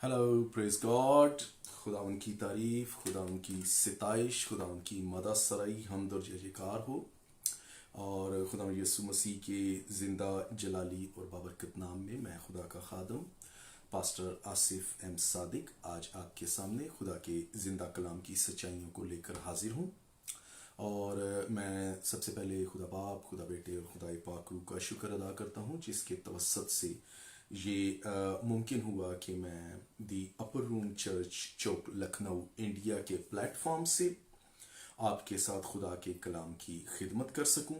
Hello praise God. खुदा उनकी तारीफ, खुदा उनकी सिताइश, खुदा उनकी मदद सराई हमद और जय जयकार हो। और खुदा यीशु मसीह के ज़िंदा जलाली और बाबरकत नाम में मैं खुदा का खादम पास्टर आसिफ एम सादिक आज आपके सामने खुदा के ज़िंदा कलाम की सच्चाइयों को लेकर हाजिर हूँ। और मैं सबसे पहले खुदा बाप, खुदा बेटे और खुदा पाक रूह का शुक्र अदा करता हूँ जिसके तवसत से ये मुमकिन हुआ कि मैं दी upper room church Chowk Lucknow India के प्लेटफॉर्म से आपके साथ खुदा के कलाम की खिदमत कर सकूं।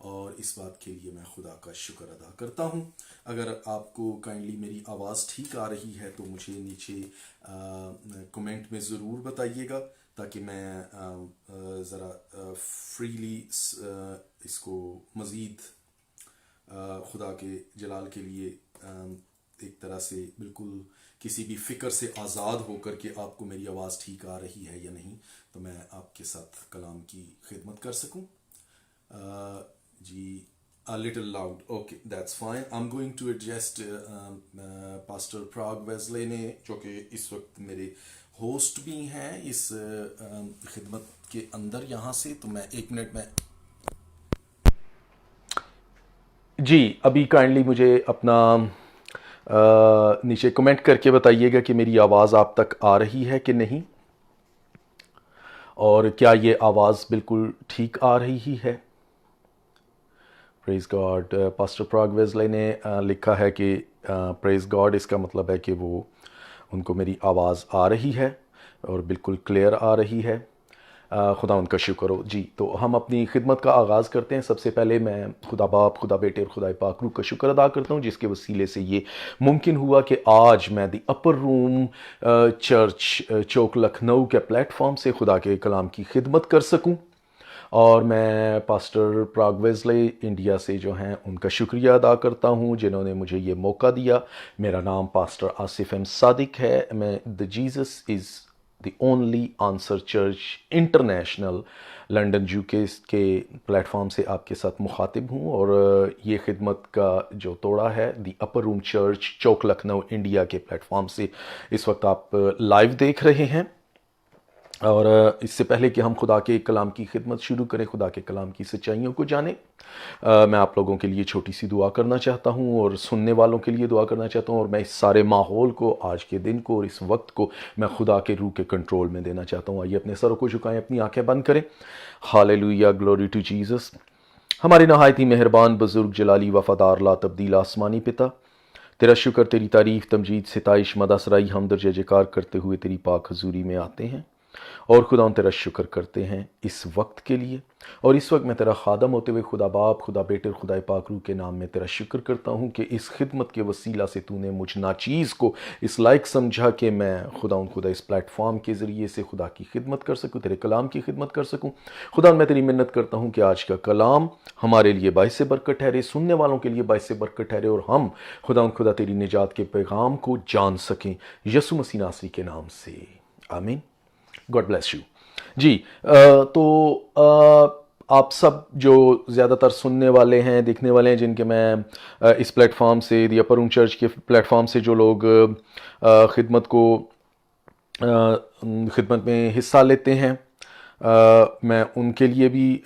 और इस बात के लिए मैं खुदा का शुक्र अदा करता हूं। अगर आपको काइंडली मेरी आवाज़ ठीक आ रही है तो मुझे नीचे कमेंट में ज़रूर बताइएगा ताकि मैं ज़रा फ्रीली इसको मज़ीद खुदा के जलाल के लिए एक तरह से बिल्कुल किसी भी फ़िक्र से आज़ाद होकर के आपको मेरी आवाज़ ठीक आ रही है या नहीं, तो मैं आपके साथ कलाम की खिदमत कर सकूं। जी, a little loud, okay, that's fine. I'm going to adjust pastor Prag Wesley ने, जो कि इस वक्त मेरे होस्ट भी हैं इस खिदमत के अंदर यहाँ से, तो मैं 1 मिनट में जी अभी काइंडली मुझे अपना नीचे कमेंट करके बताइएगा कि मेरी आवाज़ आप तक आ रही है कि नहीं, और क्या ये आवाज़ बिल्कुल ठीक आ रही है। Praise God. Pastor Prag Wesley ने लिखा है कि प्रेज़ गॉड, इसका मतलब है कि वो उनको मेरी आवाज़ आ रही है और बिल्कुल क्लियर आ रही है। खुदा उनका शुक्र हो। जी, तो हम अपनी खिदमत का आगाज़ करते हैं। सबसे पहले मैं खुदा बाप, खुदा बेटे और खुदा पाक रूह का शुक्र अदा करता हूँ जिसके वसीले से ये मुमकिन हुआ कि आज मैं दी upper room church Chowk Lucknow के प्लेटफॉर्म से खुदा के कलाम की खिदमत कर सकूँ। और मैं पास्टर प्राग वेज़ले इंडिया से जो हैं उनका शुक्रिया अदा करता हूँ जिन्होंने मुझे ये मौका दिया। मेरा नाम पास्टर आसिफ एम सादिक है। मैं the Jesus is the only answer church international London UK के प्लेटफॉर्म से आपके साथ मुखातिब हूँ। और ये खिदमत का जो तोड़ा है दी upper room church Chowk Lucknow India के प्लेटफॉर्म से इस वक्त आप लाइव देख रहे हैं। और इससे पहले कि हम खुदा के कलाम की खिदमत शुरू करें, खुदा के कलाम की सच्चाइयों को जानें, मैं आप लोगों के लिए छोटी सी दुआ करना चाहता हूं और सुनने वालों के लिए दुआ करना चाहता हूं। और मैं इस सारे माहौल को, आज के दिन को और इस वक्त को मैं खुदा के रूह के कंट्रोल में देना चाहता हूं। आइए अपने सरों को झुकाएं, अपनी आंखें बंद करें। Hallelujah, glory to Jesus. हमारे नहायत ही मेहरबान, बुजुर्ग, जलाली, वफादार, ला तब्दील आसमानी पिता, तेरा शुक्र, तेरी तारीफ, तमजीद, सिताइश, मदसराई, हमद और जय जयकार करते हुए तेरी पाक हजूरी में आते हैं। और खुदा तेरा शुक्र करते हैं इस वक्त के लिए। और इस वक्त मैं तेरा खादम होते हुए खुदा बाप, खुदा बेटे और खुदा पाक रूह के नाम में तेरा शुक्र करता हूँ कि इस खिदमत के वसीला से तूने मुझ नाचीज़ को इस लायक समझा कि मैं खुदा इस प्लेटफॉर्म के ज़रिए से खुदा की खिदमत कर सकूँ, तेरे कलाम की खिदमत कर सकूँ। खुदा मैं तेरी मिन्नत करता हूँ कि आज का कलाम हमारे लिए बाइस बरकत ठहरे, सुनने वालों के लिए बाइस बरकत ठहरे, और हम खुदा तेरी निजात के पैगाम को जान सकें, यीशु मसीह नासरी के नाम से, आमीन। God bless you. जी, आप सब जो ज़्यादातर सुनने वाले हैं, देखने वाले हैं, जिनके मैं इस प्लेटफॉर्म से, दी अपर रूम चर्च के प्लेटफॉर्म से जो लोग खिदमत में हिस्सा लेते हैं, मैं उनके लिए भी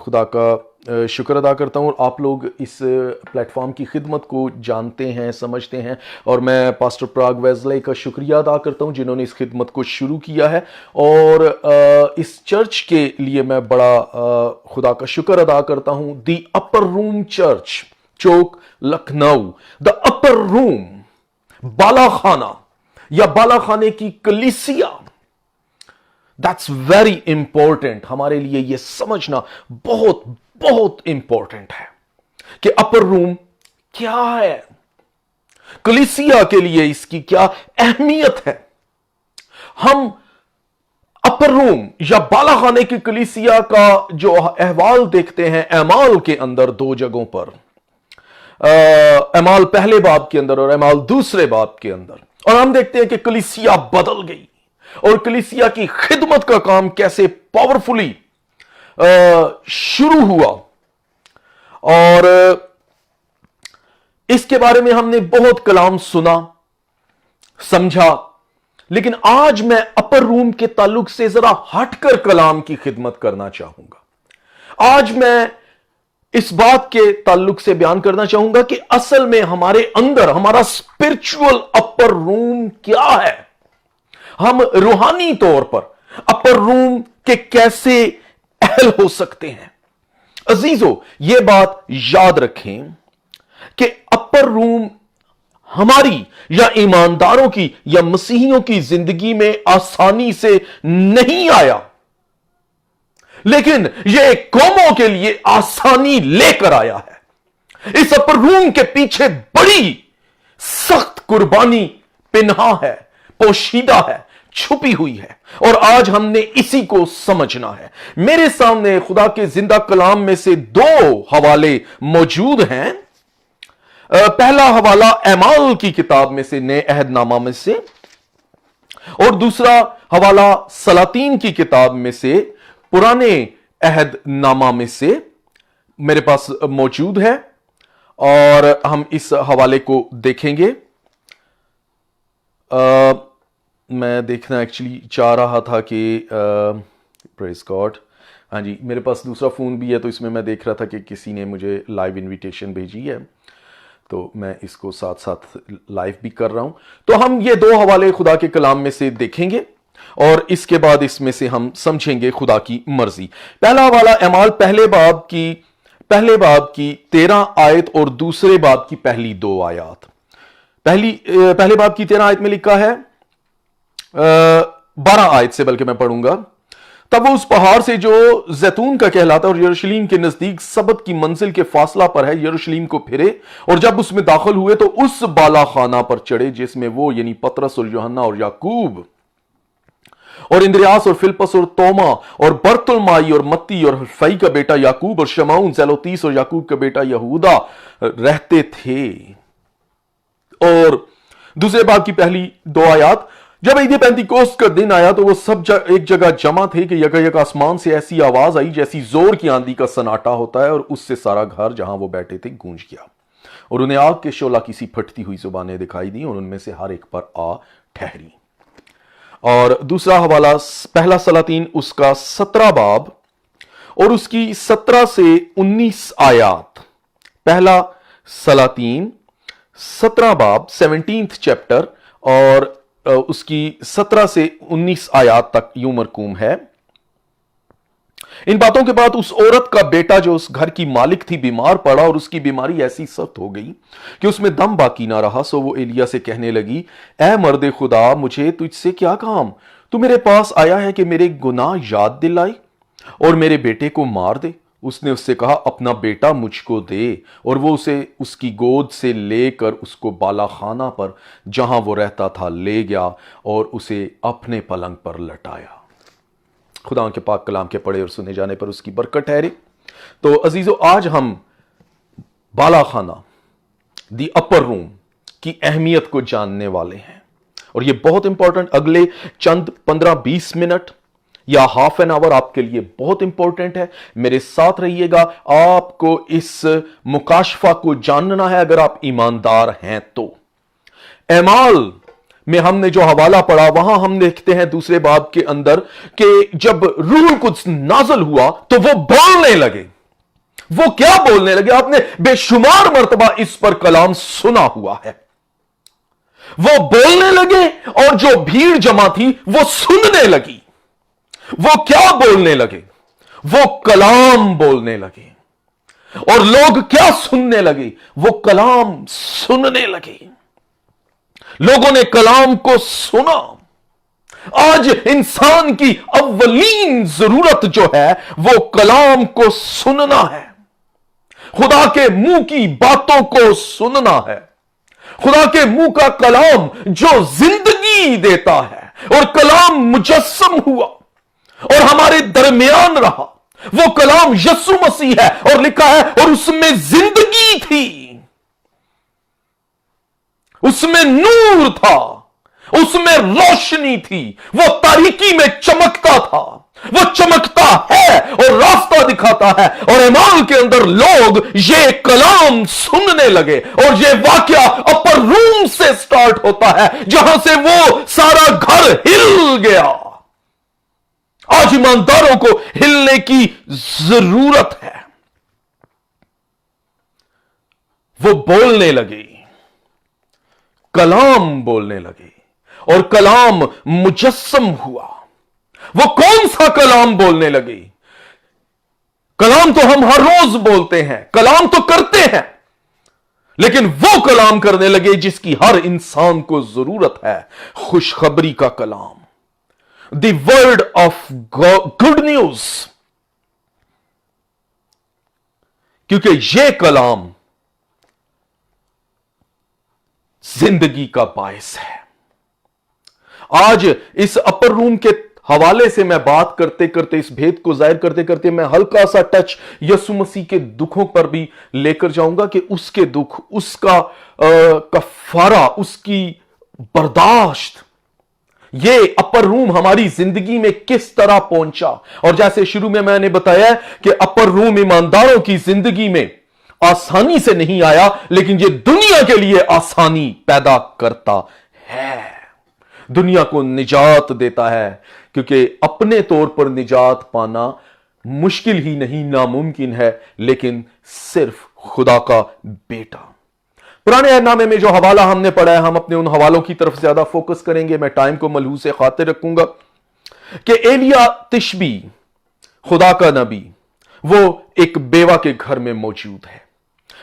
खुदा का शुक्र अदा करता हूँ। आप लोग इस प्लेटफॉर्म की खिदमत को जानते हैं, समझते हैं, और मैं पास्टर प्राग वेज़ले का शुक्रिया अदा करता हूँ जिन्होंने इस खिदमत को शुरू किया है। और इस चर्च के लिए मैं बड़ा खुदा का शुक्र अदा करता हूँ। The upper room church Chowk Lucknow, the upper room, बाला खाना या बाला खाने की कलीसिया, दैट्स वेरी इंपॉर्टेंट। हमारे लिए यह समझना बहुत बहुत इंपॉर्टेंट है कि अपर रूम क्या है, कलीसिया के लिए इसकी क्या अहमियत है। हम अपर रूम या बालाखाने की कलीसिया का जो अहवाल देखते हैं एमाल के अंदर, दो जगहों पर, एमाल पहले बाब के अंदर और एमाल दूसरे बाब के अंदर, और हम देखते हैं कि कलीसिया बदल गई और कलीसिया की खिदमत का काम कैसे पावरफुली शुरू हुआ। और इसके बारे में हमने बहुत कलाम सुना, समझा। लेकिन आज मैं अपर रूम के ताल्लुक से जरा हटकर कलाम की खिदमत करना चाहूंगा। आज मैं इस बात के ताल्लुक से बयान करना चाहूंगा कि असल में हमारे अंदर हमारा स्पिरिचुअल अपर रूम क्या है, हम रूहानी तौर पर अपर रूम के कैसे अहल हो सकते हैं। अजीजों, यह बात याद रखें कि अपर रूम हमारी या ईमानदारों की या मसीहियों की जिंदगी में आसानी से नहीं आया, लेकिन यह कौमों के लिए आसानी लेकर आया है। इस अपर रूम के पीछे बड़ी सख्त कुर्बानी पिन्हा है, पोशीदा है, छुपी हुई है, और आज हमने इसी को समझना है। मेरे सामने खुदा के जिंदा कलाम में से दो हवाले मौजूद हैं। पहला हवाला एमाल की किताब में से, नए अहदनामा में से, और दूसरा हवाला सलातीन की किताब में से, पुराने अहदनामा में से मेरे पास मौजूद है, और हम इस हवाले को देखेंगे। मैं देखना एक्चुअली चाह रहा था कि प्रेज गॉड, हाँ जी, मेरे पास दूसरा फ़ोन भी है, तो इसमें मैं देख रहा था कि किसी ने मुझे लाइव इनविटेशन भेजी है, तो मैं इसको साथ साथ लाइव भी कर रहा हूं। तो हम ये दो हवाले खुदा के कलाम में से देखेंगे, और इसके बाद इसमें से हम समझेंगे खुदा की मर्जी। पहला हवाला एमाल पहले बाब की 13 आयत और दूसरे बाब की पहली 2 आयत। पहले बाब की 13 आयत में लिखा है, 12 आयत से बल्कि मैं पढ़ूंगा। तब वो उस पहाड़ से जो जैतून का कहलाता और यरूशलेम के नजदीक सबत की मंजिल के फासला पर है, यरूशलेम को फिरे, और जब उसमें दाखिल हुए तो उस बाला खाना पर चढ़े जिसमें वो यानी पतरस और यूहन्ना और याकूब और इंद्रियास और फिलिप्पस और तोमा और बरतुलमाई और मत्ती और हल्फई का बेटा याकूब और शमौन ज़ेलोतीस और याकूब का बेटा यहूदा रहते थे। और दूसरे बाब की पहली 2 आयत, जब ईद पेंतिकोस्त का दिन आया तो वो सब एक जगह जमा थे कि यकायक आसमान से ऐसी आवाज आई जैसी जोर की आंधी का सन्नाटा होता है, और उससे सारा घर जहां वो बैठे थे गूंज गया, और उन्हें आग के शोला की सी फटती हुई जुबानें दिखाई दी, और उनमें से हर एक पर आ ठहरी। और दूसरा हवाला पहला सलातीन उसका 17 बाब और उसकी 17 से 19 आयत। पहला सलातीन 17 बाब 17th चैप्टर और उसकी 17 से 19 आयत तक यूं मरकूम है। इन बातों के बाद उस औरत का बेटा जो उस घर की मालिक थी बीमार पड़ा, और उसकी बीमारी ऐसी सख्त हो गई कि उसमें दम बाकी ना रहा। सो वो एलिया से कहने लगी, ऐ मर्द खुदा, मुझे तुझसे क्या काम? तू मेरे पास आया है कि मेरे गुनाह याद दिलाई और मेरे बेटे को मार दे। उसने उससे कहा, अपना बेटा मुझको दे, और वो उसे उसकी गोद से लेकर उसको बालाखाना पर जहां वो रहता था ले गया और उसे अपने पलंग पर लटाया। खुदा के पाक कलाम के पढ़े और सुने जाने पर उसकी बरकत ठहरे। तो अजीजों, आज हम बालाखाना, दी अपर रूम की अहमियत को जानने वाले हैं, और यह बहुत इंपॉर्टेंट अगले चंद 15-20 मिनट या हाफ एन आवर आपके लिए बहुत इंपॉर्टेंट है। मेरे साथ रहिएगा, आपको इस मुकाशफा को जानना है अगर आप ईमानदार हैं तो। एमाल में हमने जो हवाला पढ़ा, वहां हम देखते हैं दूसरे बाब के अंदर कि जब रूह कुद्स नाज़िल हुआ तो वो बोलने लगे। वो क्या बोलने लगे? आपने बेशुमार मर्तबा इस पर कलाम सुना हुआ है। वो बोलने लगे और जो भीड़ जमा थी वो सुनने लगी। वो क्या बोलने लगे? वो कलाम बोलने लगे। और लोग क्या सुनने लगे? वो कलाम सुनने लगे। लोगों ने कलाम को सुना। आज इंसान की अव्वलीन जरूरत जो है वो कलाम को सुनना है, खुदा के मुंह की बातों को सुनना है, खुदा के मुंह का कलाम जो जिंदगी देता है। और कलाम मुजस्सम हुआ और हमारे दरमियान रहा। वो कलाम यीशु मसीह है, और लिखा है और उसमें जिंदगी थी, उसमें नूर था, उसमें रोशनी थी, वो तारीकी में चमकता था, वो चमकता है और रास्ता दिखाता है। और ऐमाल के अंदर लोग ये कलाम सुनने लगे और ये वाकया अपर रूम से स्टार्ट होता है जहां से वो सारा घर हिल गया। आज ईमानदारों को हिलने की जरूरत है। वो बोलने लगी, कलाम बोलने लगी और कलाम मुजस्सम हुआ। वो कौन सा कलाम बोलने लगी? कलाम तो हम हर रोज बोलते हैं, कलाम तो करते हैं, लेकिन वो कलाम करने लगे जिसकी हर इंसान को जरूरत है, खुशखबरी का कलाम, the word of good news. क्योंकि यह कलाम जिंदगी का बायस है। आज इस अपर रूम के हवाले से मैं बात करते करते, इस भेद को जाहिर करते करते, मैं हल्का सा टच यसु मसीह के दुखों पर भी लेकर जाऊंगा कि उसके दुख, उसका कफारा, उसकी बर्दाश्त, ये अपर रूम हमारी जिंदगी में किस तरह पहुंचा। और जैसे शुरू में मैंने बताया कि अपर रूम ईमानदारों की जिंदगी में आसानी से नहीं आया, लेकिन ये दुनिया के लिए आसानी पैदा करता है, दुनिया को निजात देता है। क्योंकि अपने तौर पर निजात पाना मुश्किल ही नहीं, नामुमकिन है, लेकिन सिर्फ खुदा का बेटा। पुराने अहदनामे में जो हवाला हमने पढ़ा है, हम अपने उन हवालों की तरफ ज्यादा फोकस करेंगे। मैं टाइम को मलहूस से खातिर रखूंगा कि एलिया तिशबी, खुदा का नबी, वो एक बेवा के घर में मौजूद है।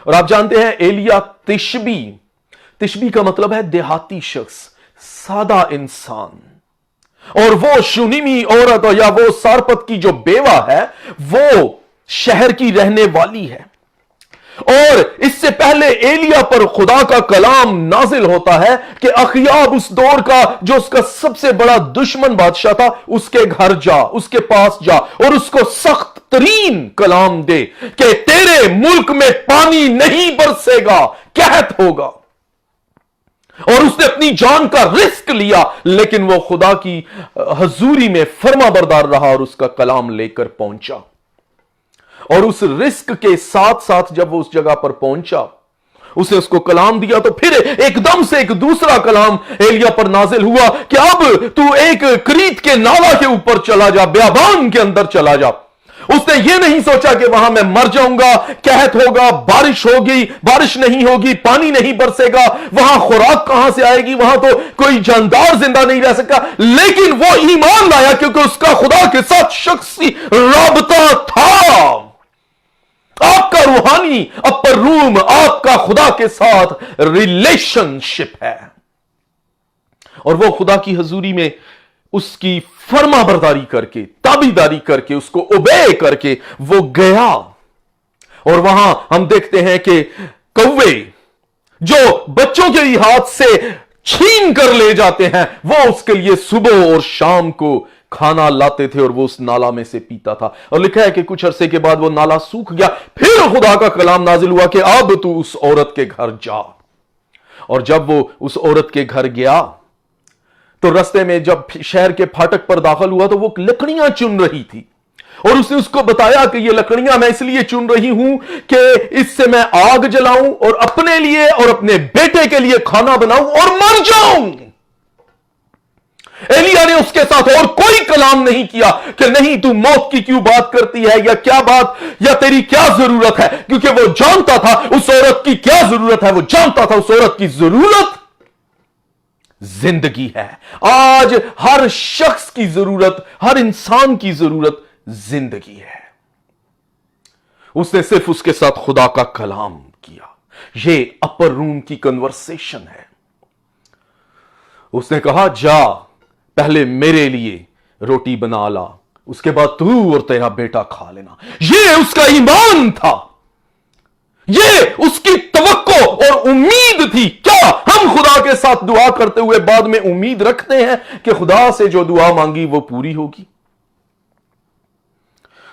और आप जानते हैं एलिया तिशबी, तिशबी का मतलब है देहाती शख्स, सादा इंसान। और वो शुनीमी औरत या वो सारपत की जो बेवा है, वो शहर की रहने वाली है। और इससे पहले एलिया पर खुदा का कलाम नाजिल होता है कि अखयाब, उस दौर का जो उसका सबसे बड़ा दुश्मन बादशाह था, उसके घर जा, उसके पास जा और उसको सख्त तरीन कलाम दे कि तेरे मुल्क में पानी नहीं बरसेगा, कहत होगा। और उसने अपनी जान का रिस्क लिया, लेकिन वो खुदा की हजूरी में फर्माबरदार रहा और उसका कलाम लेकर पहुंचा। और उस रिस्क के साथ साथ जब वो उस जगह पर पहुंचा, उसने उसको कलाम दिया, तो फिर एकदम से एक दूसरा कलाम एलिया पर नाजिल हुआ कि अब तू एक क्रीत के नाला के ऊपर चला जा, बियाबान के अंदर चला जा। उसने ये नहीं सोचा कि वहां मैं मर जाऊंगा, कहत होगा, बारिश होगी, बारिश नहीं होगी, पानी नहीं बरसेगा, वहां खुराक कहां से आएगी, वहां तो कोई जानदार जिंदा नहीं रह सकता। लेकिन वो ईमान लाया क्योंकि उसका खुदा के साथ शख्सी राबता था। आपका रूहानी अपर रूम आपका खुदा के साथ रिलेशनशिप है, और वो खुदा की हजूरी में उसकी फर्मा बरदारी करके, ताबीदारी करके, उसको ओबे करके वो गया। और वहां हम देखते हैं कि कौवे जो बच्चों के हाथ से छीन कर ले जाते हैं, वो उसके लिए सुबह और शाम को खाना लाते थे और वो उस नाला में से पीता था। और लिखा है कि कुछ अरसे के बाद वो नाला सूख गया। फिर खुदा का कलाम नाजिल हुआ कि अब तू उस औरत के घर जा। और जब वो उस औरत के घर गया, तो रास्ते में जब शहर के फाटक पर दाखिल हुआ, तो वो लकड़ियां चुन रही थी। और उसने उसको बताया कि ये लकड़ियां मैं इसलिए चुन रही हूं कि इससे मैं आग जलाऊं और अपने लिए और अपने बेटे के लिए खाना बनाऊं और मर जाऊं। एलिया ने उसके साथ और कोई कलाम नहीं किया कि नहीं तू मौत की क्यों बात करती है, या क्या बात, या तेरी क्या जरूरत है, क्योंकि वो जानता था उस औरत की क्या जरूरत है। वो जानता था उस औरत की जरूरत जिंदगी है। आज हर शख्स की जरूरत, हर इंसान की जरूरत जिंदगी है। उसने सिर्फ उसके साथ खुदा का कलाम किया। यह अपर रूम की कन्वर्सेशन है। उसने कहा जा पहले मेरे लिए रोटी बना ला, उसके बाद तू और तेरा बेटा खा लेना। यह उसका ईमान था, यह उसकी तवक्को और उम्मीद थी। क्या हम खुदा के साथ दुआ करते हुए बाद में उम्मीद रखते हैं कि खुदा से जो दुआ मांगी वो पूरी होगी?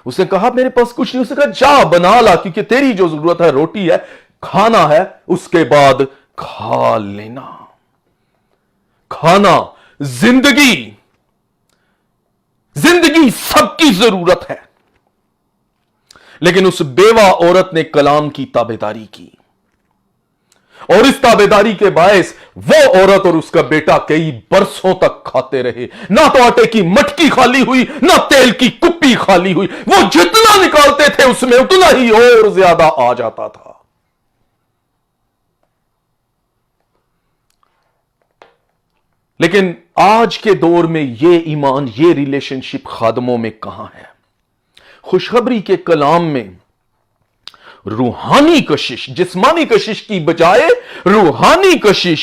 उसने कहा मेरे पास कुछ नहीं। उसने कहा जा बना ला, क्योंकि तेरी जो जरूरत है रोटी है, खाना है, उसके बाद खा लेना। खाना, जिंदगी, जिंदगी सबकी जरूरत है, लेकिन उस बेवा औरत ने कलाम की ताबेदारी की, और इस ताबेदारी के बायस वो औरत और उसका बेटा कई बरसों तक खाते रहे। ना तो आटे की मटकी खाली हुई, ना तेल की कुप्पी खाली हुई। वो जितना निकालते थे उसमें उतना ही और ज्यादा आ जाता था। लेकिन आज के दौर में ये ईमान, ये रिलेशनशिप खादमों में कहां है? खुशखबरी के कलाम में रूहानी कशिश, जिस्मानी कशिश की बजाय रूहानी कशिश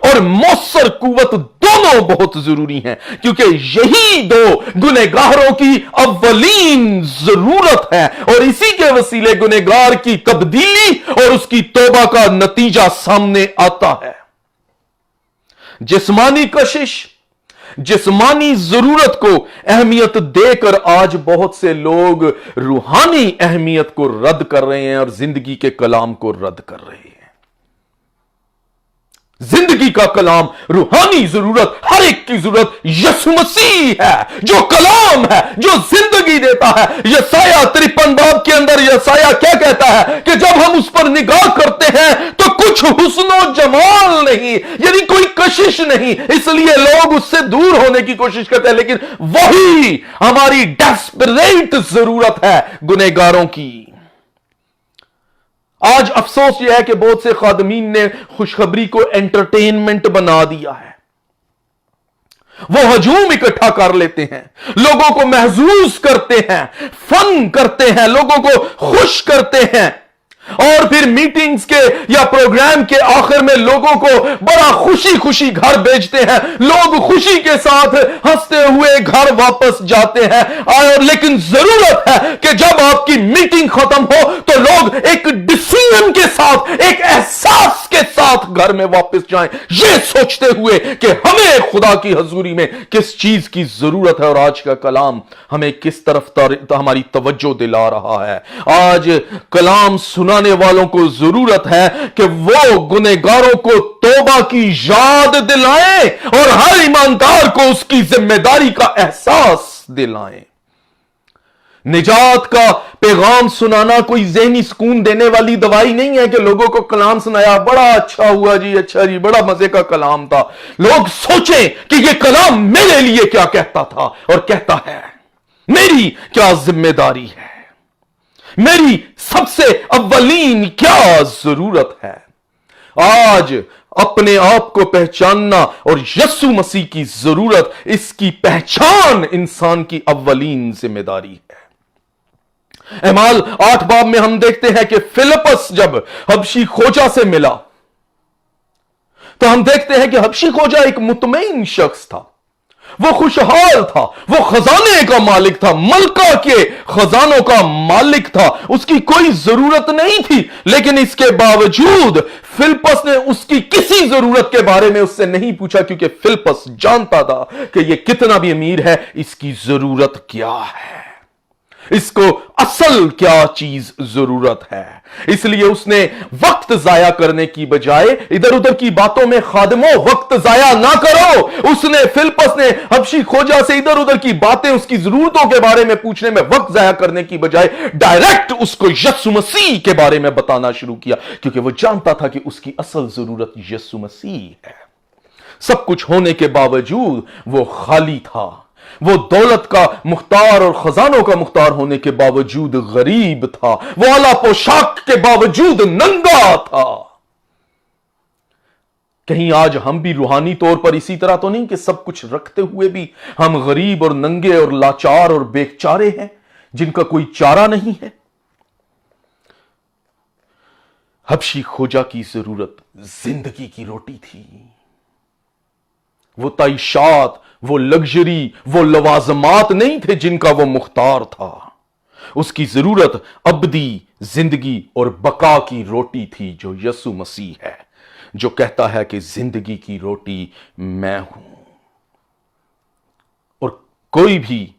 और मौसर कुव्वत दोनों बहुत जरूरी हैं, क्योंकि यही दो गुनहगारों की अव्वलीन जरूरत है, और इसी के वसीले गुनहगार की तब्दीली और उसकी तौबा का नतीजा सामने आता है। जिस्मानी कशिश, जिस्मानी जरूरत को अहमियत देकर आज बहुत से लोग रूहानी अहमियत को रद्द कर रहे हैं और जिंदगी के कलाम को रद्द कर रहे हैं। जिंदगी का कलाम, रूहानी जरूरत, हर एक की जरूरत यीशु मसीह है, जो कलाम है, जो जिंदगी देता है। यसाया 53 बाब के अंदर यसाया क्या कहता है कि जब हम उस पर निगाह करते हैं तो कुछ हुस्नो जमाल नहीं, यानी कोई कशिश नहीं, इसलिए लोग उससे दूर होने की कोशिश करते हैं। लेकिन वही हमारी डेस्परेट जरूरत है गुनहगारों की। आज अफसोस यह है कि बहुत से खादमीन ने खुशखबरी को एंटरटेनमेंट बना दिया है। वो हजूम इकट्ठा कर लेते हैं, लोगों को महजूज करते हैं, फन करते हैं, लोगों को खुश करते हैं, और फिर मीटिंग्स के या प्रोग्राम के आखिर में लोगों को बड़ा खुशी खुशी घर भेजते हैं। लोग खुशी के साथ हंसते हुए घर वापस जाते हैं। और लेकिन जरूरत है कि जब आपकी मीटिंग खत्म हो तो लोग एक डिसीजन के साथ, एक एहसास के साथ घर में वापस जाएं, ये सोचते हुए कि हमें खुदा की हजूरी में किस चीज की जरूरत है और आज का कलाम हमें किस तरफ हमारी तवज्जो दिला रहा है। आज कलाम सुनाने वालों को जरूरत है कि वो गुनहगारों को तौबा की याद दिलाएं और हर ईमानदार को उसकी जिम्मेदारी का एहसास दिलाएं। निजात का पैगाम सुनाना कोई ज़हनी सुकून देने वाली दवाई नहीं है कि लोगों को कलाम सुनाया, बड़ा अच्छा हुआ जी, अच्छा जी, बड़ा मजे का कलाम था। लोग सोचें कि यह कलाम मेरे लिए क्या कहता था और कहता है, मेरी क्या जिम्मेदारी है, मेरी सबसे अव्वलीन क्या जरूरत है। आज अपने आप को पहचानना और यीशु मसीह की जरूरत, इसकी पहचान इंसान की अव्वलीन जिम्मेदारी है। अमाल 8 बाब में हम देखते हैं कि फिलिपस जब हबशी खोजा से मिला तो हम देखते हैं कि हबशी खोजा एक मुतमईन शख्स था, वो खुशहाल था, वो खजाने का मालिक था, मलका के खजानों का मालिक था, उसकी कोई जरूरत नहीं थी। लेकिन इसके बावजूद फिलिपस ने उसकी किसी जरूरत के बारे में उससे नहीं पूछा, क्योंकि फिलिपस जानता था कि यह कितना भी अमीर है, इसकी जरूरत क्या है, इसको असल क्या चीज जरूरत है। इसलिए उसने वक्त जाया करने की बजाय इधर उधर की बातों में, खादिमों वक्त जाया ना करो, उसने फिलिपस ने हबशी खोजा से इधर उधर की बातें, उसकी जरूरतों के बारे में पूछने में वक्त जाया करने की बजाय डायरेक्ट उसको यीशु मसीह के बारे में बताना शुरू किया, क्योंकि वो जानता था कि उसकी असल जरूरत यीशु मसीह है। सब कुछ होने के बावजूद वो खाली था, वो दौलत का मुख्तार और खजानों का मुख्तार होने के बावजूद गरीब था, वो आला पोशाक के बावजूद नंगा था। कहीं आज हम भी रूहानी तौर पर इसी तरह तो नहीं कि सब कुछ रखते हुए भी हम गरीब और नंगे और लाचार और बेचारे हैं, जिनका कोई चारा नहीं है। हबशी खोजा की जरूरत जिंदगी की रोटी थी। वो तईशात, वो लग्जरी, वो लवाजमात नहीं थे जिनका वो मुख्तार था। उसकी जरूरत अब्दी जिंदगी और बका की रोटी थी, जो यीशु मसीह है, जो कहता है कि जिंदगी की रोटी मैं हूं। और कोई भी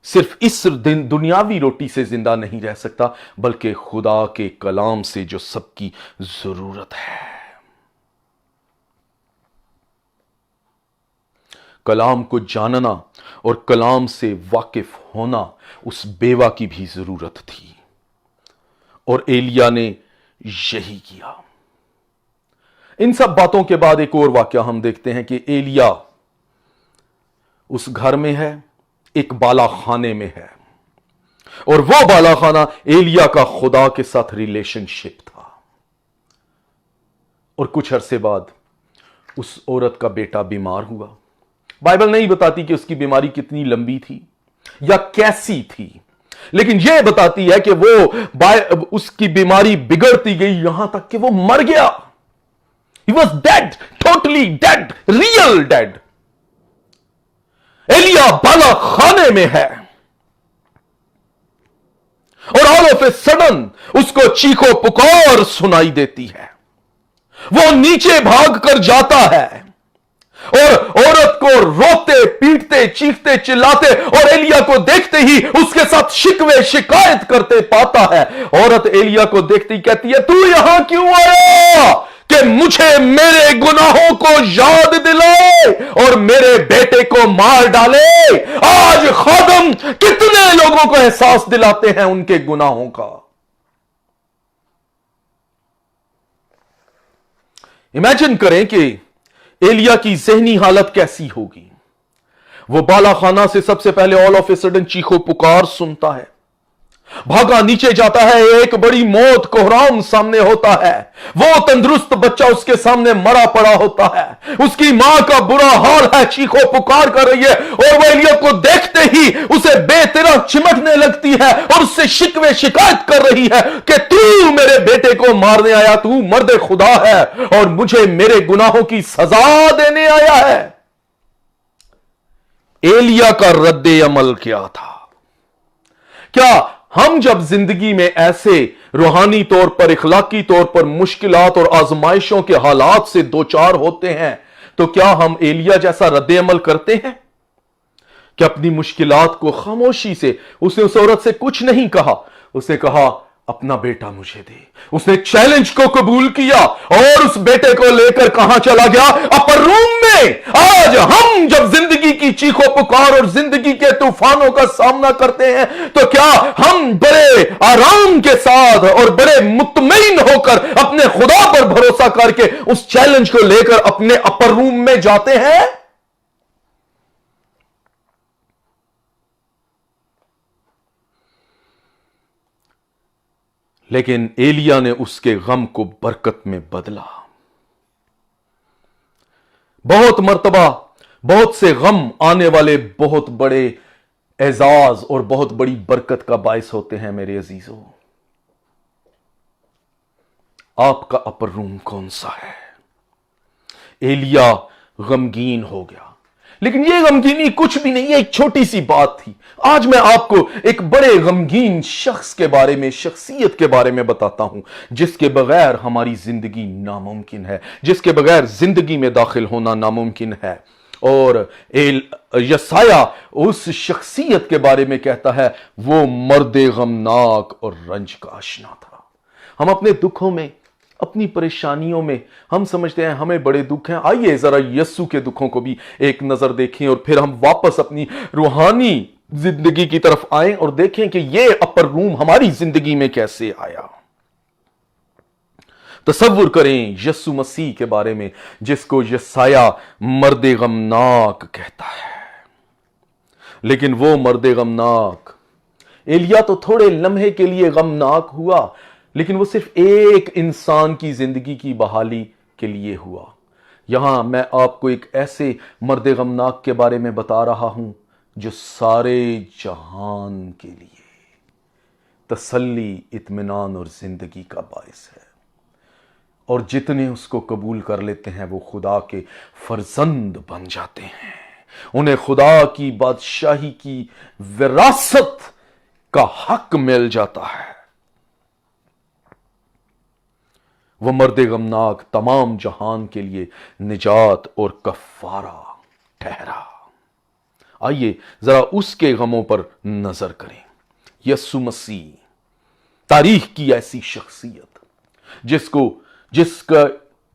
सिर्फ इस दुनियावी रोटी से जिंदा नहीं रह सकता, बल्कि खुदा के कलाम से, जो सबकी जरूरत है। کلام کو جاننا اور کلام سے واقف ہونا اس بیوہ کی بھی ضرورت تھی، اور ایلیا نے یہی کیا۔ ان سب باتوں کے بعد ایک اور واقعہ ہم دیکھتے ہیں کہ ایلیا اس گھر میں ہے، ایک بالا خانے میں ہے، اور وہ بالا خانہ ایلیا کا خدا کے ساتھ ریلیشن شپ تھا۔ اور کچھ عرصے بعد اس عورت کا بیٹا بیمار ہوا۔ بائبل نہیں بتاتی کہ اس کی بیماری کتنی لمبی تھی یا کیسی تھی، لیکن یہ بتاتی ہے کہ اس کی بیماری بگڑتی گئی یہاں تک کہ وہ مر گیا۔ He was dead, totally dead, real dead۔ ایلیا بالا خانے میں ہے، اور all of a sudden اس کو چیخو پکار سنائی دیتی ہے۔ وہ نیچے بھاگ کر جاتا ہے اور عورت کو روتے پیٹتے چیختے چلاتے اور ایلیا کو دیکھتے ہی اس کے ساتھ شکوے شکایت کرتے پاتا ہے۔ عورت ایلیا کو دیکھتی کہتی ہے، تو یہاں کیوں آیا کہ مجھے میرے گناہوں کو یاد دلائے اور میرے بیٹے کو مار ڈالے؟ آج خادم کتنے لوگوں کو احساس دلاتے ہیں ان کے گناہوں کا۔ امیجن کریں کہ ایلیا کی ذہنی حالت کیسی ہوگی۔ وہ بالا خانہ سے سب سے پہلے آل آف اے سڈن چیخو پکار سنتا ہے، بھاگا نیچے جاتا ہے، ایک بڑی موت کوہرام سامنے ہوتا ہے، وہ تندرست بچہ اس کے سامنے مرا پڑا ہوتا ہے، اس کی ماں کا برا حال ہے، چیخو پکار کر رہی ہے، اور وہ ایلیا کو دیکھتے ہی اسے بے طرح چمٹنے لگتی ہے اور اس سے شکوے شکایت کر رہی ہے کہ تو میرے بیٹے کو مارنے آیا، تو مرد خدا ہے اور مجھے میرے گناہوں کی سزا دینے آیا ہے۔ ایلیا کا رد عمل کیا تھا؟ کیا ہم جب زندگی میں ایسے روحانی طور پر، اخلاقی طور پر مشکلات اور آزمائشوں کے حالات سے دوچار ہوتے ہیں تو کیا ہم ایلیا جیسا رد عمل کرتے ہیں کہ اپنی مشکلات کو خاموشی سے، اس نے اس عورت سے کچھ نہیں کہا، اس نے کہا اپنا بیٹا مجھے دے۔ اس نے چیلنج کو قبول کیا اور اس بیٹے کو لے کر کہاں چلا گیا؟ اپر روم میں۔ آج ہم جب زندگی کی چیخو پکار اور زندگی کے طوفانوں کا سامنا کرتے ہیں تو کیا ہم بڑے آرام کے ساتھ اور بڑے مطمئن ہو کر اپنے خدا پر بھروسہ کر کے اس چیلنج کو لے کر اپنے اپر روم میں جاتے ہیں؟ لیکن ایلیا نے اس کے غم کو برکت میں بدلا۔ بہت مرتبہ بہت سے غم آنے والے بہت بڑے اعزاز اور بہت بڑی برکت کا باعث ہوتے ہیں۔ میرے عزیزوں، آپ کا اپر روم کون سا ہے؟ ایلیا غمگین ہو گیا، لیکن یہ غمگینی کچھ بھی نہیں، یہ ایک چھوٹی سی بات تھی۔ آج میں آپ کو ایک بڑے غمگین شخص کے بارے میں، شخصیت کے بارے میں بتاتا ہوں جس کے بغیر ہماری زندگی ناممکن ہے، جس کے بغیر زندگی میں داخل ہونا ناممکن ہے۔ اور یسایہ اس شخصیت کے بارے میں کہتا ہے، وہ مرد غمناک اور رنج کا آشنا تھا۔ ہم اپنے دکھوں میں، اپنی پریشانیوں میں ہم سمجھتے ہیں ہمیں بڑے دکھ ہیں۔ آئیے ذرا یسوع کے دکھوں کو بھی ایک نظر دیکھیں اور پھر ہم واپس اپنی روحانی زندگی کی طرف آئیں اور دیکھیں کہ یہ اپر روم ہماری زندگی میں کیسے آیا۔ تصور کریں یسوع مسیح کے بارے میں جس کو یسایہ مرد غمناک کہتا ہے، لیکن وہ مرد غمناک، ایلیا تو تھوڑے لمحے کے لیے غمناک ہوا، لیکن وہ صرف ایک انسان کی زندگی کی بحالی کے لیے ہوا۔ یہاں میں آپ کو ایک ایسے مرد غمناک کے بارے میں بتا رہا ہوں جو سارے جہان کے لیے تسلی، اطمینان اور زندگی کا باعث ہے، اور جتنے اس کو قبول کر لیتے ہیں وہ خدا کے فرزند بن جاتے ہیں، انہیں خدا کی بادشاہی کی وراثت کا حق مل جاتا ہے۔ وہ مرد غمناک تمام جہان کے لیے نجات اور کفارہ ٹھہرا۔ آئیے ذرا اس کے غموں پر نظر کریں۔ یسوع مسیح، تاریخ کی ایسی شخصیت جس کا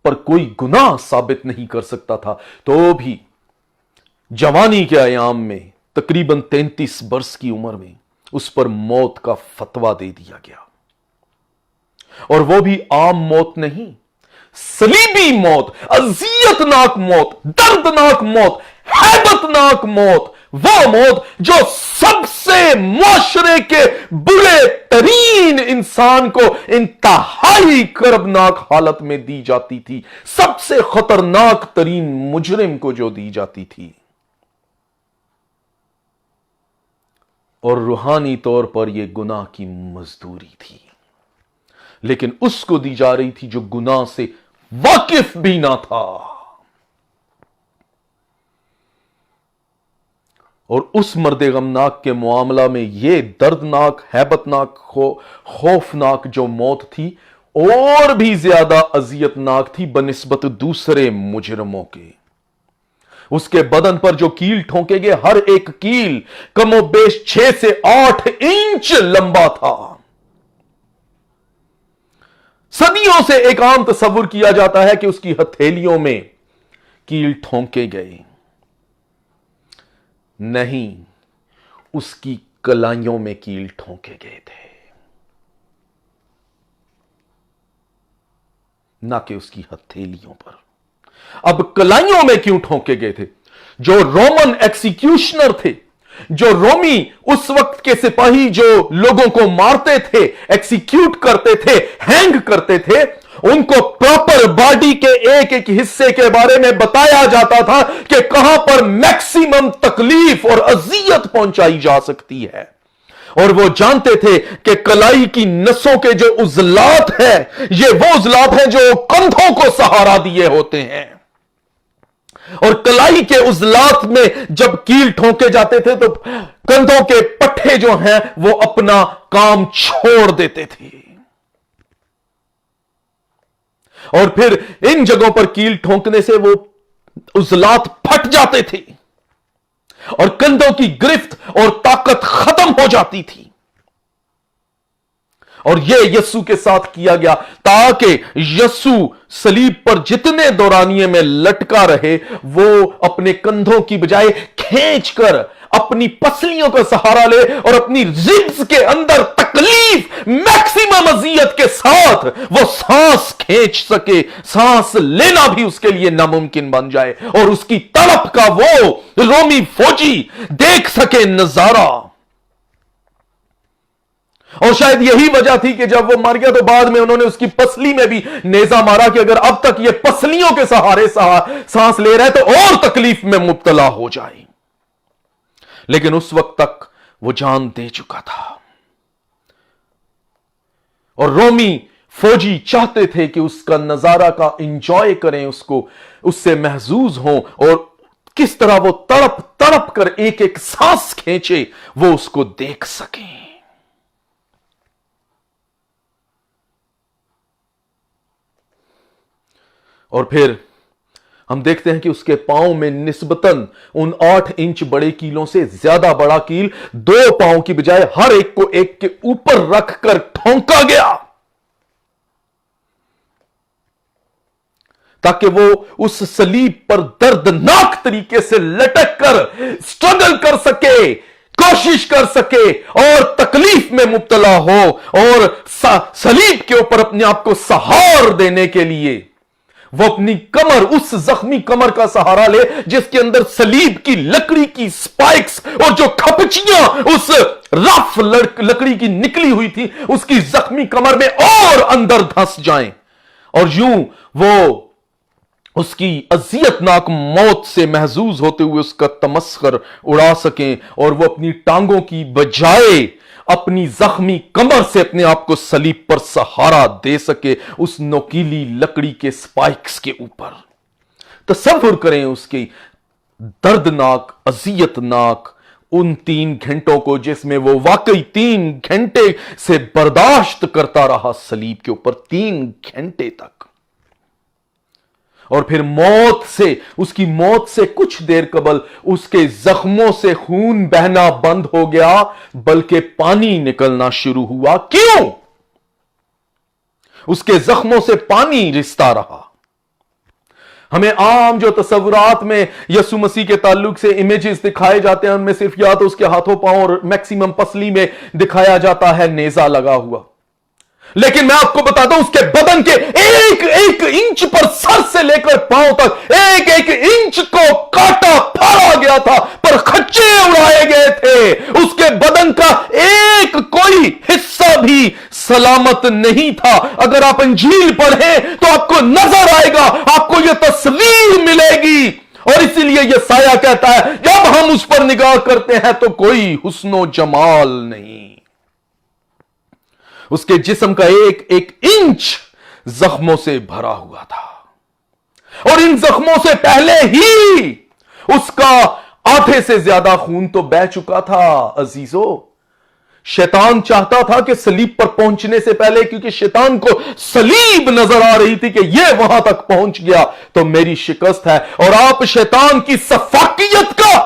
پر کوئی گناہ ثابت نہیں کر سکتا تھا، تو بھی जवानी के अयाम में तकरीबन 33 बरस की उम्र में उस पर मौत का फतवा दे दिया गया, और वो भी आम मौत नहीं, सलीबी मौत, अजियतनाक मौत, दर्दनाक मौत, हैबतनाक मौत, वो मौत जो सबसे मुआशरे के बुरे तरीन इंसान को इंतहाई कर्बनाक हालत में दी जाती थी, सबसे खतरनाक तरीन मुजरिम को जो दी जाती थी, और रूहानी तौर पर यह गुनाह की मजदूरी थी, लेकिन उसको दी जा रही थी जो गुनाह से वाकिफ भी ना था। और उस मर्द गमनाक के मामला में यह दर्दनाक, हैबतनाक, खौफनाक जो मौत थी और भी ज्यादा अजियतनाक थी बनिस्बत दूसरे मुजरमों के। उसके बदन पर जो कील ठोंके गए, हर एक कील कमोबेश 6 से 8 इंच लंबा था। सदियों से एक आम तस्वुर किया जाता है कि उसकी हथेलियों में कील ठोंके गए, नहीं, उसकी कलाइयों में कील ठोंके गए थे, ना कि उसकी हथेलियों पर। अब कलाइयों में क्यों ठोंके गए थे? जो रोमन एक्सिक्यूशनर थे, जो रोमी उस वक्त के सिपाही जो लोगों को मारते थे, एक्सिक्यूट करते थे, हैंग करते थे, उनको प्रॉपर बॉडी के एक एक हिस्से के बारे में बताया जाता था कि कहां पर मैक्सिमम तकलीफ और अजियत पहुंचाई जा सकती है। और वो जानते थे कि कलाई की नसों के जो उजलात है, ये वो उजलात हैं जो कंधों को सहारा दिए होते हैं, और कलाई के उजलात में जब कील ठोंके जाते थे तो कंधों के पट्टे जो हैं वो अपना काम छोड़ देते थे, और फिर इन जगहों पर कील ठोंकने से वो उजलात फट जाते थे और कंधों की गिरफ्त और ताकत खत्म हो जाती थी। और यह यस्सु के साथ किया गया ताकि यस्सु सलीब पर जितने दौरानिये में लटका रहे, वो अपने कंधों की बजाय खींचकर अपनी पसलियों का सहारा ले और अपनी रिब्स के अंदर तकलीफ, मैक्सिमम अजियत के साथ वो सांस खींच सके, सांस लेना भी उसके लिए नामुमकिन बन जाए, और उसकी तड़प का वो रोमी फौजी देख सके नजारा। और शायद यही वजह थी कि जब वो मर गया तो बाद में उन्होंने उसकी पसली में भी नेजा मारा कि अगर अब तक ये पसलियों के सहारे सांस ले रहा है तो और तकलीफ में मुब्तला हो जाए। लेकिन उस वक्त तक वो जान दे चुका था, और रोमी फौजी चाहते थे कि उसका नजारा का इंजॉय करें, उसको उससे महजूज हो, और किस तरह वो तड़प तड़प कर एक एक सांस खींचे वो उसको देख सकें। और फिर हम देखते हैं कि उसके पांव में निस्बतन उन 8 इंच बड़े कीलों से ज्यादा बड़ा कील 2 पांव की बजाय हर एक को एक के ऊपर रखकर ठोंका गया, ताकि वो उस सलीब पर दर्दनाक तरीके से लटक कर स्ट्रगल कर सके, कोशिश कर सके, और तकलीफ में मुब्तला हो, और सलीब के ऊपर अपने आप को सहार देने के लिए वो अपनी कमर, उस जख्मी कमर का सहारा ले जिसके अंदर सलीब की लकड़ी की स्पाइक्स और जो खपचियां उस रफ लकड़ी की निकली हुई थी उसकी जख्मी कमर में और अंदर धंस जाएं, और यूं वो उसकी अजियतनाक मौत से महजूज होते हुए उसका तमस्खर उड़ा सकें, और वो अपनी टांगों की बजाय अपनी जख्मी कमर से अपने आप को सलीब पर सहारा दे सके उस नोकीली लकड़ी के स्पाइक्स के ऊपर। तसव्वुर करें उसकी दर्दनाक, अजियतनाक उन 3 घंटों को जिसमें वो वाकई 3 घंटे से बर्दाश्त करता रहा सलीब के ऊपर, 3 घंटे तक। और फिर मौत से, उसकी मौत से कुछ देर कबल उसके जख्मों से खून बहना बंद हो गया, बल्कि पानी निकलना शुरू हुआ। क्यों? उसके जख्मों से पानी रिसता रहा। ہمیں عام جو تصورات میں یسوع مسیح کے تعلق سے امیجز دکھائے جاتے ہیں ان میں صرف یا تو اس کے ہاتھوں پاؤں اور میکسیمم پسلی میں دکھایا جاتا ہے نیزہ لگا ہوا، لیکن میں آپ کو بتا دوں اس کے بدن کے ایک ایک انچ پر سر سے لے کر پاؤں تک ایک ایک انچ کو کاٹا پھاڑا گیا تھا، پر خچے اڑائے گئے تھے، اس کے بدن کا ایک کوئی حصہ بھی سلامت نہیں تھا۔ اگر آپ انجیل پڑھیں تو آپ کو نظر آئے گا، آپ کو یہ تصویر ملے گی، اور اسی لیے یہ سایہ کہتا ہے جب ہم اس پر نگاہ کرتے ہیں تو کوئی حسن و جمال نہیں۔ اس کے جسم کا ایک ایک انچ زخموں سے بھرا ہوا تھا، اور ان زخموں سے پہلے ہی اس کا آدھے سے زیادہ خون تو بہہ چکا تھا۔ عزیزو، شیطان چاہتا تھا کہ صلیب پر پہنچنے سے پہلے، کیونکہ شیطان کو صلیب نظر آ رہی تھی کہ یہ وہاں تک پہنچ گیا تو میری شکست ہے، اور آپ شیطان کی سفاکیت کا،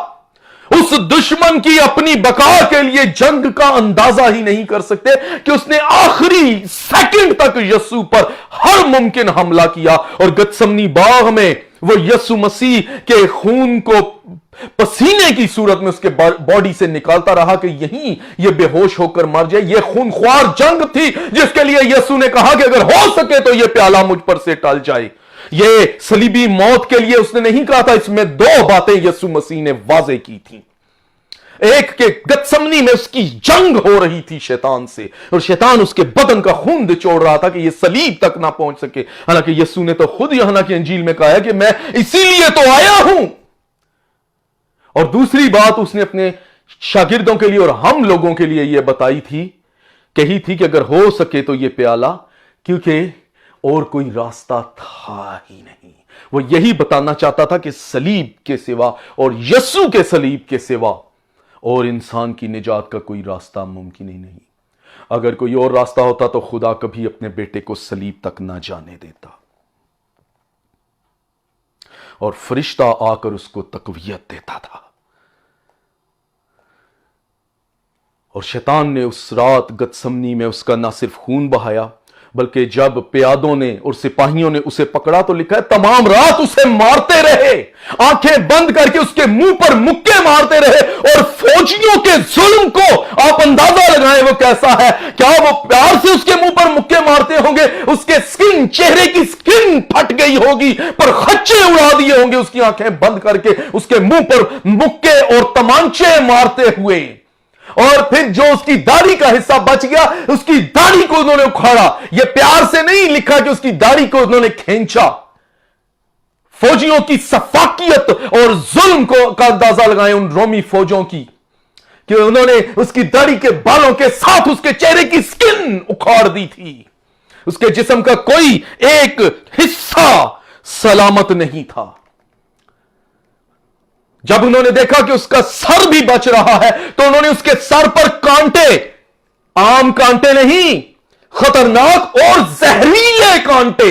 اس دشمن کی اپنی بقا کے لیے جنگ کا اندازہ ہی نہیں کر سکتے کہ اس نے آخری سیکنڈ تک یسوع پر ہر ممکن حملہ کیا، اور گتسمنی باغ میں وہ یسوع مسیح کے خون کو پسینے کی صورت میں اس کے باڈی سے نکالتا رہا کہ یہیں یہ بے ہوش ہو کر مر جائے۔ یہ خون خوار جنگ تھی جس کے لیے یسوع نے کہا کہ اگر ہو سکے تو یہ پیالہ مجھ پر سے ٹل جائے۔ یہ صلیبی موت کے لیے اس نے نہیں کہا تھا، اس میں دو باتیں یسوع مسیح نے واضح کی تھی۔ ایک کہ گتسمنی میں اس کی جنگ ہو رہی تھی شیطان سے، اور شیطان اس کے بدن کا خون نچوڑ رہا تھا کہ یہ صلیب تک نہ پہنچ سکے، حالانکہ یسوع نے تو خود یوحنا کی انجیل میں کہا ہے کہ میں اسی لیے تو آیا ہوں۔ اور دوسری بات اس نے اپنے شاگردوں کے لیے اور ہم لوگوں کے لیے یہ بتائی تھی، کہی تھی کہ اگر ہو سکے تو یہ پیالہ، کیونکہ اور کوئی راستہ تھا ہی نہیں۔ وہ یہی بتانا چاہتا تھا کہ صلیب کے سوا اور یسوع کے صلیب کے سوا اور انسان کی نجات کا کوئی راستہ ممکن ہی نہیں۔ اگر کوئی اور راستہ ہوتا تو خدا کبھی اپنے بیٹے کو صلیب تک نہ جانے دیتا، اور فرشتہ آ کر اس کو تقویت دیتا تھا۔ اور شیطان نے اس رات گتسمنی میں اس کا نہ صرف خون بہایا، بلکہ جب پیادوں نے اور سپاہیوں نے اسے پکڑا تو لکھا ہے تمام رات اسے مارتے رہے، آنکھیں بند کر کے اس کے منہ پر مکے مارتے رہے، اور فوجیوں کے ظلم کو آپ اندازہ لگائیں وہ کیسا ہے۔ کیا وہ پیار سے اس کے منہ پر مکے مارتے ہوں گے؟ اس کے سکن، چہرے کی سکن پھٹ گئی ہوگی، پر خچے اڑا دیے ہوں گے اس کی آنکھیں بند کر کے اس کے منہ پر مکے اور تمانچے مارتے ہوئے۔ اور پھر جو اس کی داڑھی کا حصہ بچ گیا، اس کی داڑھی کو انہوں نے اکھاڑا۔ یہ پیار سے نہیں لکھا کہ اس کی داڑھی کو انہوں نے کھینچا۔ فوجیوں کی سفاکیت اور ظلم کا اندازہ لگائیں ان رومی فوجوں کی، کہ انہوں نے اس کی داڑھی کے بالوں کے ساتھ اس کے چہرے کی سکن اکھاڑ دی تھی۔ اس کے جسم کا کوئی ایک حصہ سلامت نہیں تھا۔ جب انہوں نے دیکھا کہ اس کا سر بھی بچ رہا ہے تو انہوں نے اس کے سر پر کانٹے، عام کانٹے نہیں، خطرناک اور زہریلے کانٹے،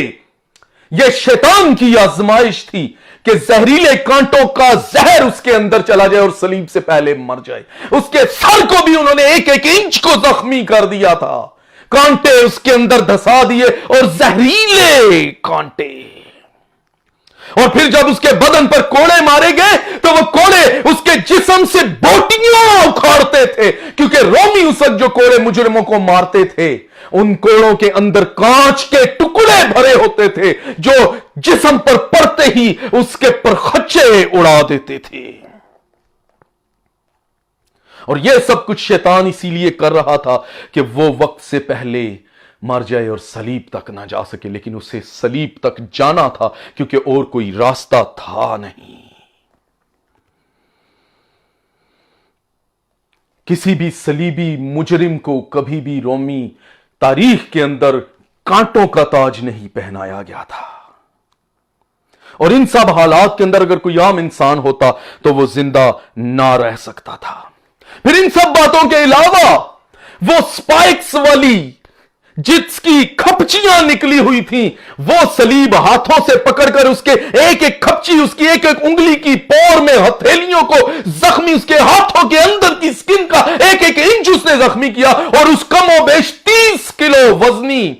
یہ شیطان کی آزمائش تھی کہ زہریلے کانٹوں کا زہر اس کے اندر چلا جائے اور صلیب سے پہلے مر جائے۔ اس کے سر کو بھی انہوں نے ایک ایک انچ کو زخمی کر دیا تھا، کانٹے اس کے اندر دھسا دیے، اور زہریلے کانٹے۔ اور پھر جب اس کے بدن پر کوڑے مارے گئے تو وہ کوڑے اس کے جسم سے بوٹیاں اکھاڑتے تھے، کیونکہ رومی اس وقت جو کوڑے مجرموں کو مارتے تھے ان کوڑوں کے اندر کانچ کے ٹکڑے بھرے ہوتے تھے جو جسم پر پڑتے ہی اس کے پر خچے اڑا دیتے تھے۔ اور یہ سب کچھ شیطان اسی لیے کر رہا تھا کہ وہ وقت سے پہلے مر جائے اور صلیب تک نہ جا سکے، لیکن اسے صلیب تک جانا تھا کیونکہ اور کوئی راستہ تھا نہیں۔ کسی بھی صلیبی مجرم کو کبھی بھی رومی تاریخ کے اندر کانٹوں کا تاج نہیں پہنایا گیا تھا، اور ان سب حالات کے اندر اگر کوئی عام انسان ہوتا تو وہ زندہ نہ رہ سکتا تھا۔ پھر ان سب باتوں کے علاوہ وہ سپائکس والی جس کی کھپچیاں نکلی ہوئی تھیں، وہ صلیب ہاتھوں سے پکڑ کر اس کے ایک ایک کھپچی، اس کی ایک ایک انگلی کی پور میں ہتھیلیوں کو زخمی، اس کے ہاتھوں کے اندر کی سکن کا ایک ایک انچ اس نے زخمی کیا، اور اس کم و بیش 30 کلو وزنی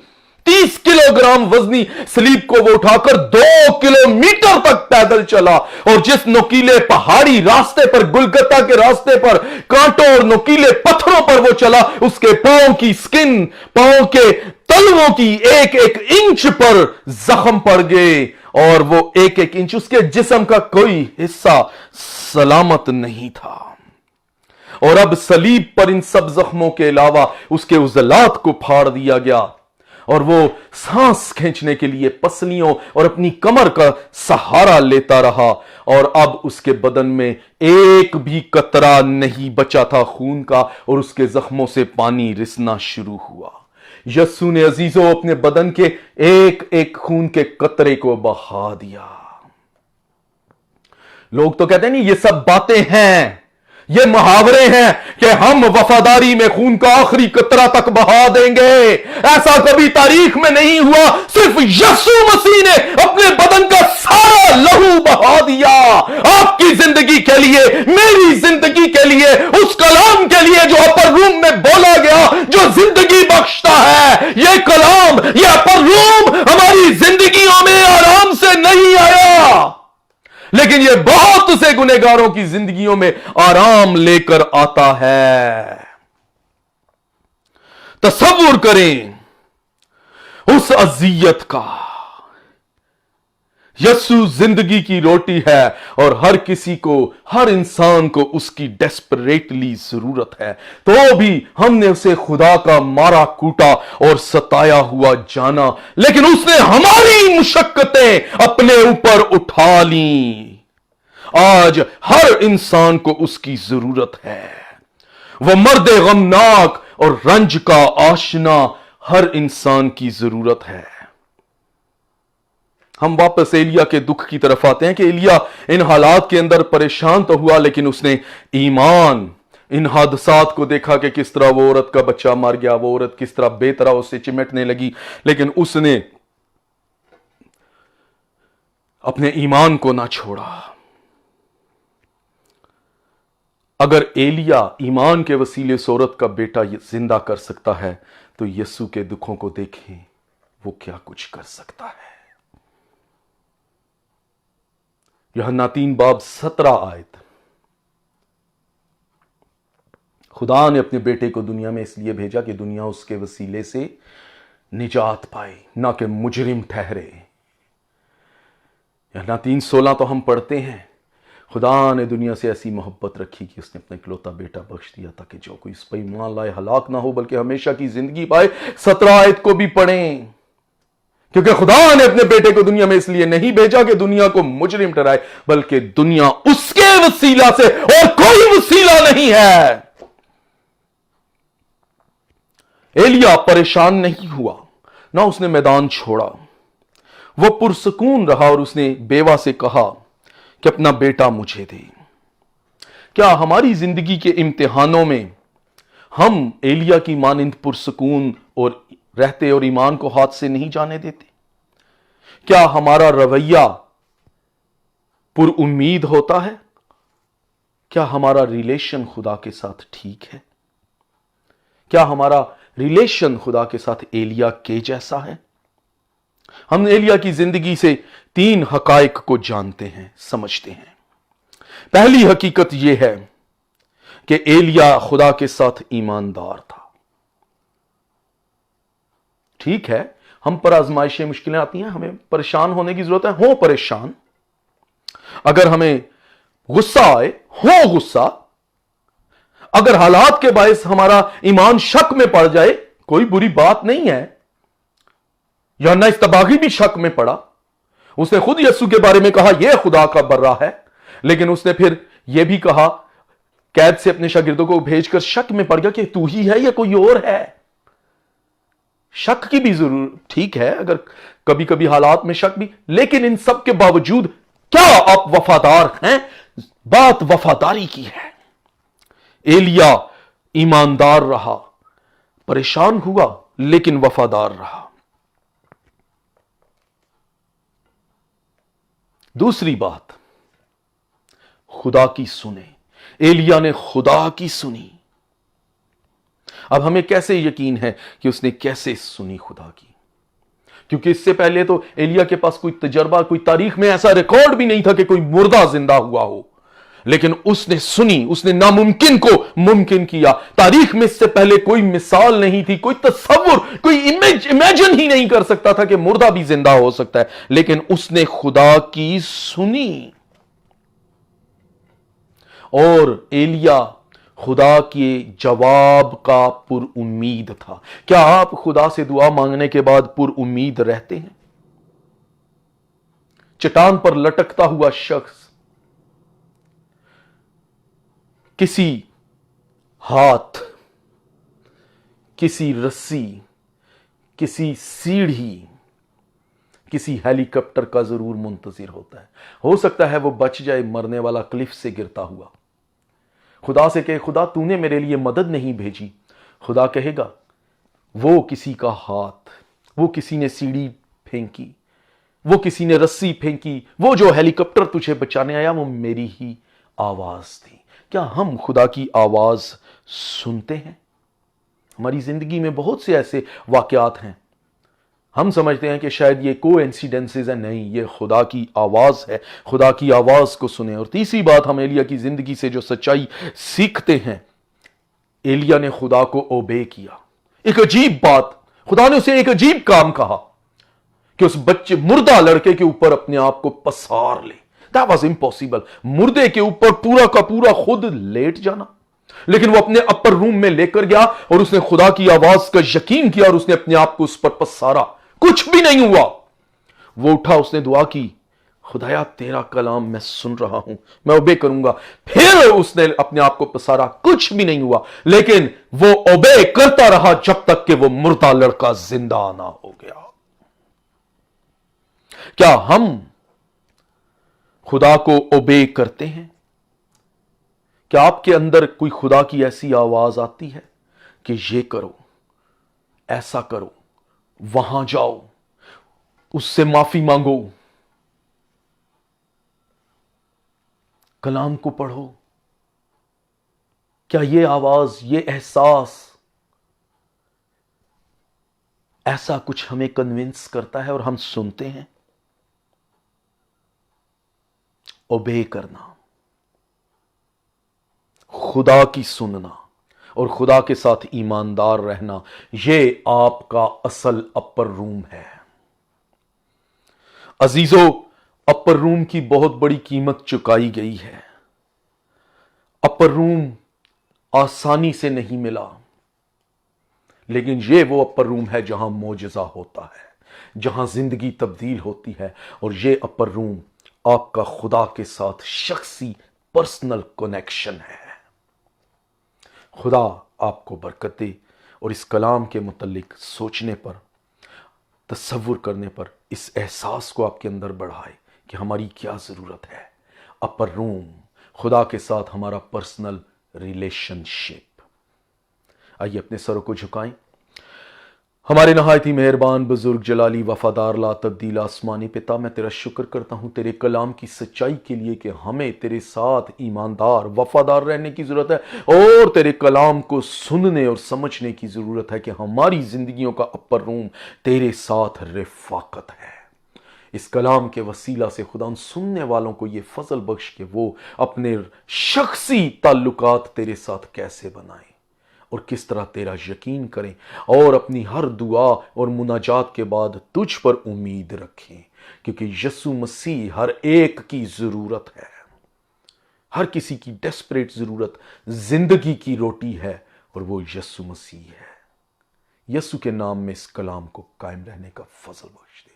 30 किलोग्राम वजनी सलीब को वो उठाकर 2 किलोमीटर तक पैदल चला, और जिस नुकीले पहाड़ी रास्ते पर, गुलगता के रास्ते पर, कांटों और नुकीले पत्थरों पर वो चला, उसके पांव की स्किन, पांव के तलवों की एक एक इंच पर जख्म पड़ गए, और वो एक एक इंच, उसके जिस्म का कोई हिस्सा सलामत नहीं था। और अब सलीब पर इन सब जख्मों के अलावा उसके उज़लात को फाड़ दिया गया, और वो सांस खींचने के लिए पसलियों और अपनी कमर का सहारा लेता रहा, और अब उसके बदन में एक भी कतरा नहीं बचा था खून का, और उसके जख्मों से पानी रिसना शुरू हुआ। यस्सु ने अजीजों अपने बदन के एक एक खून के कतरे को बहा दिया। लोग तो कहते हैं नहीं, ये सब बातें हैं, ये मुहावरे हैं कि हम वफादारी में खून का आखिरी कतरा तक बहा देंगे। ऐसा कभी तारीख में नहीं हुआ। सिर्फ यीशु मसीह ने अपने बदन का सारा लहू बहा दिया, आपकी जिंदगी के लिए, मेरी जिंदगी के लिए, उस कलाम के लिए जो अपर रूम में बोला गया, जो जिंदगी बख्शता है। यह कलाम, यह अपर रूम हमारी जिंदगियों में आराम से नहीं आया, लेकिन यह बहुत से गुनहगारों की जिंदगियों में आराम लेकर आता है। तसव्वुर करें उस अजियत का। यस्सु जिंदगी की रोटी है, और हर किसी को, हर इंसान को उसकी डेस्परेटली जरूरत है। तो भी हमने उसे खुदा का मारा कूटा और सताया हुआ जाना, लेकिन उसने हमारी मुशक्कतें अपने ऊपर उठा ली। आज हर इंसान को उसकी जरूरत है। वह मर्द गमनाक और रंज का आशना हर इंसान की जरूरत है। हम वापस एलिया के दुख की तरफ आते हैं कि एलिया इन हालात के अंदर परेशान तो हुआ, लेकिन उसने ईमान, इन हादसात को देखा कि किस तरह वो औरत का बच्चा मर गया, वो औरत किस तरह बेतरह उससे चिमटने लगी, लेकिन उसने अपने ईमान को ना छोड़ा। अगर एलिया ईमान के वसीले से औरत का बेटा जिंदा कर सकता है, तो यीशु के दुखों को देखें, वो क्या कुछ कर सकता है। यूहन्ना 3:17 खुदा ने अपने बेटे को दुनिया में इसलिए भेजा कि दुनिया उसके वसीले से निजात पाए, ना कि मुजरिम ठहरे। यूहन्ना 3:16 तो हम पढ़ते हैं, खुदा ने दुनिया से ऐसी मोहब्बत रखी कि उसने अपना इकलौता बेटा बख्श दिया, ताकि जो कोई इस पर ईमान लाए हलाक ना हो बल्कि हमेशा की जिंदगी पाए। 17 आयत को भी पढ़ें, क्योंकि खुदा ने अपने बेटे को दुनिया में इसलिए नहीं भेजा कि दुनिया को मुजरिम ठहराए, बल्कि दुनिया उसके वसीला से, और कोई वसीला नहीं है। एलिया परेशान नहीं हुआ, ना उसने मैदान छोड़ा, वो पुरसकून रहा, और उसने बेवा से कहा कि अपना बेटा मुझे दे। क्या हमारी जिंदगी के इम्तिहानों में हम एलिया की मानिंद पुरसकून और रहते और ईमान को हाथ से नहीं जाने देते? क्या हमारा रवैया पुरउम्मीद होता है? क्या हमारा रिलेशन खुदा के साथ ठीक है? क्या हमारा रिलेशन खुदा के साथ एलिया के जैसा है? हम एलिया की जिंदगी से 3 हकायक को जानते हैं, समझते हैं। पहली हकीकत यह है कि एलिया खुदा के साथ ईमानदार था। ठीक है, हम पर आजमाइशें, मुश्किलें आती हैं, हमें परेशान होने की जरूरत है, हो परेशान। अगर हमें गुस्सा आए, हो गुस्सा। अगर हालात के बायस हमारा ईमान शक में पड़ जाए, कोई बुरी बात नहीं है। यूहन्ना इस्तबागी भी शक में पड़ा। उसने खुद यीशु के बारे में कहा यह खुदा का बर्रा है, लेकिन उसने फिर यह भी कहा, कैद से अपने शागिर्दों को भेजकर शक में पड़ गया कि तू ही है या कोई और है। शक की भी जरूर ठीक है, अगर कभी कभी हालात में शक भी, लेकिन इन सब के बावजूद क्या आप वफादार हैं? बात वफादारी की है। एलिया ईमानदार रहा, परेशान हुआ लेकिन वफादार रहा। दूसरी बात, खुदा की सुने। एलिया ने खुदा की सुनी। अब हमें कैसे यकीन है कि उसने कैसे सुनी खुदा की? क्योंकि इससे पहले तो एलिया के पास कोई तजर्बा, कोई तारीख में ऐसा रिकॉर्ड भी नहीं था कि कोई मुर्दा जिंदा हुआ हो। लेकिन उसने सुनी, उसने नामुमकिन को मुमकिन किया। तारीख में इससे पहले कोई मिसाल नहीं थी, कोई तस्वुर, कोई इमेजिन ही नहीं कर सकता था कि मुर्दा भी जिंदा हो सकता है। लेकिन उसने खुदा की सुनी, और एलिया खुदा के जवाब का पुर उम्मीद था। क्या आप खुदा से दुआ मांगने के बाद पुर उम्मीद रहते हैं? चट्टान पर लटकता हुआ शख्स किसी हाथ, किसी रस्सी, किसी सीढ़ी, किसी हेलीकॉप्टर का जरूर मुंतजिर होता है। हो सकता है वो बच जाए मरने वाला क्लिफ से गिरता हुआ। खुदा से कहे, खुदा तूने मेरे लिए मदद नहीं भेजी। खुदा कहेगा, वो किसी का हाथ, वो किसी ने सीढ़ी फेंकी, वो किसी ने रस्सी फेंकी, वो जो हेलीकॉप्टर तुझे बचाने आया वो मेरी ही आवाज थी। क्या हम खुदा की आवाज सुनते हैं? हमारी जिंदगी में बहुत से ऐसे वाकयात हैं, हम समझते हैं कि शायद ये कोइंसिडेंसेस है। नहीं, ये खुदा की आवाज है। खुदा की आवाज को सुने। और तीसरी बात हम एलिया की जिंदगी से जो सच्चाई सीखते हैं, एलिया ने खुदा को ओबे किया। एक अजीब बात, खुदा ने उसे एक अजीब काम कहा कि उस बच्चे मुर्दा लड़के के ऊपर अपने आप को पसार ले। That was impossible. मुर्दे के ऊपर पूरा का पूरा खुद लेट जाना। लेकिन वो अपने अपर रूम में लेकर गया और उसने खुदा की आवाज का यकीन किया और उसने अपने आप को उस पर पसारा। कुछ भी नहीं हुआ। वो उठा, उसने दुआ की, खुदाया तेरा कलाम मैं सुन रहा हूं, मैं ओबे करूंगा। फिर उसने अपने आप को पसारा, कुछ भी नहीं हुआ। लेकिन वो ओबे करता रहा जब तक कि वो मुर्दा लड़का जिंदा ना हो गया। क्या हम खुदा को ओबे करते हैं? क्या आपके अंदर कोई खुदा की ऐसी आवाज आती है कि ये करो, ऐसा करो, वहां जाओ, उससे माफी मांगो, कलाम को पढ़ो? क्या ये आवाज, ये एहसास ऐसा कुछ हमें कन्विंस करता है और हम सुनते हैं? ओबे करना, खुदा की सुनना और खुदा के साथ ईमानदार रहना, यह आपका असल अपर रूम है। अजीजों, अपर रूम की बहुत बड़ी कीमत चुकाई गई है। अपर रूम आसानी से नहीं मिला, लेकिन यह वो अपर रूम है जहां मोजज़ा होता है, जहां जिंदगी तब्दील होती है। और यह अपर रूम आपका खुदा के साथ शख्सी पर्सनल कनेक्शन है। खुदा आपको बरकत दे और इस कलाम के मुतल्लिक सोचने पर, तसव्वुर करने पर इस एहसास को आपके अंदर बढ़ाए कि हमारी क्या ज़रूरत है। अपर रूम, खुदा के साथ हमारा पर्सनल रिलेशनशिप। आइए अपने सरों को झुकाएं। हमारे नहायत ही मेहरबान, बुजुर्ग, जलाली, वफादार, ला तब्दील आसमानी पिता, मैं तेरा शुक्र करता हूँ तेरे कलाम की सच्चाई के लिए कि हमें तेरे साथ ईमानदार, वफादार रहने की ज़रूरत है और तेरे कलाम को सुनने और समझने की ज़रूरत है कि हमारी ज़िंदगियों का अपर रूम तेरे साथ रिफाकत है। इस कलाम के वसीला से खुदा उन सुनने वालों को ये फजल बख्श के वो अपने शख्सी ताल्लुकात तेरे साथ कैसे बनाएं और किस तरह तेरा यकीन करें और अपनी हर दुआ और मुनाजात के बाद तुझ पर उम्मीद रखें, क्योंकि यीशु मसीह हर एक की ज़रूरत है। हर किसी की डेस्परेट ज़रूरत जिंदगी की रोटी है और वो यीशु मसीह है। यीशु के नाम में इस कलाम को कायम रहने का फजल बख्श दे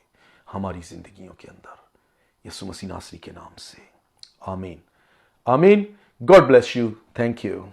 हमारी जिंदगियों के अंदर, यीशु मसीह नासरी के नाम से, आमीन आमीन। God bless you. Thank you.